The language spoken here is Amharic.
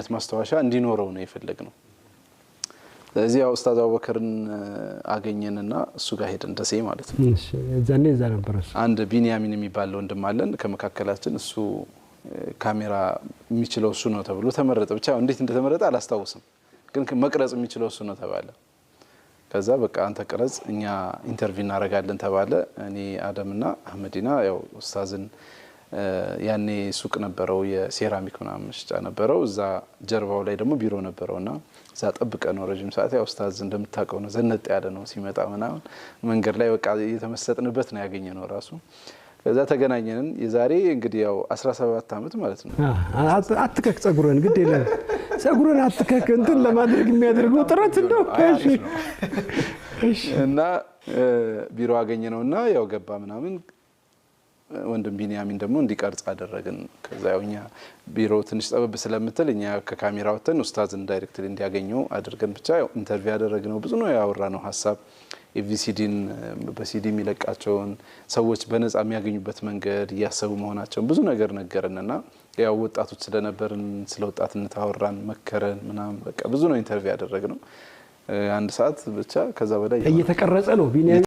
የልጅነት ማስተዋሻ እንዲኖረው ነው የፈለግነው ስለዚህ ያው ኡስታዝ አቡበከርን አገኘንና እሱ ጋር ሄደን ደሴ ማለት ነው እሺ እዛኔ እዛ ነበር አንድ ቢንያሚን የሚባል ወንድም አለን ከመካከላችን እሱ ካሜራ የሚችለው እሱ ነው ተብሎ ተመረጠ ብቻ እንዴት እንደተመረጠ አላስታውስም ግን መቅረጽ የሚችለው እሱ ነው ተባለ ከዛ በቃ አንተ ቀረጽ እኛ ኢንተርቪው እናረጋለን ተባለ እኔ አደምና አህመዲና ያው ኡስታዝን ያኔ ሱቅ ነበረው የሴራሚክ ምናምን መሸጫ ነበረው እዛ ጀርባው ላይ ደግሞ ቢሮ ነበረውና እዛ ጠብቀን ነው ረጅም ሰዓት ያው ኡስታዝ እንደምታውቀው ነው ዘነጥ ያለ ነው ሲመጣ ምናምን መንገድ ላይ በቃ እየተመሰጥንበት ነው ያገኘነው ራሱ ከዛ ተገናኘን የዛሬ እንግዲህ ያው 17 አመት ማለት ነው አትከክ ጸጉሩን ግድ የለም ጸጉሩን አትከክ እንትን ለማድረግ የሚያደርገው ጥረት እንደው እሺ እና ቢሮ አገኘነውና ያው ገባ ምናምን ወንድም ቢንያሚን ደግሞ እንዲቀርጽ አደረግን ከዛ ያውኛ ቢሮ ትንሽ ጠበብ ስለምትል እኛ ከካሜራ ወተን ኡስታዝን ዳይሬክትሊ እንዲያገኘው አድርገን ብቻ ያው ኢንተርቪው ያደረግነው ብዙ ነው ያወራነው ሐሳብ ኤቪሲዲን በሲዲ የሚለቃቸውን ሰዎች በነፃ የሚያገኙበት መንገድ ያሰቡ መሆናቸውን ብዙ ነገር ነገርንና ያው ወጣቶች ስለነበርን ስለ ወጣትነት አወራን መከረን ምናምን በቃ ብዙ ነው ኢንተርቪው ያደረግነው አንድ ሰዓት ብቻ ከዛ በላይ እየተቀረጸ ነው ቢንያሚን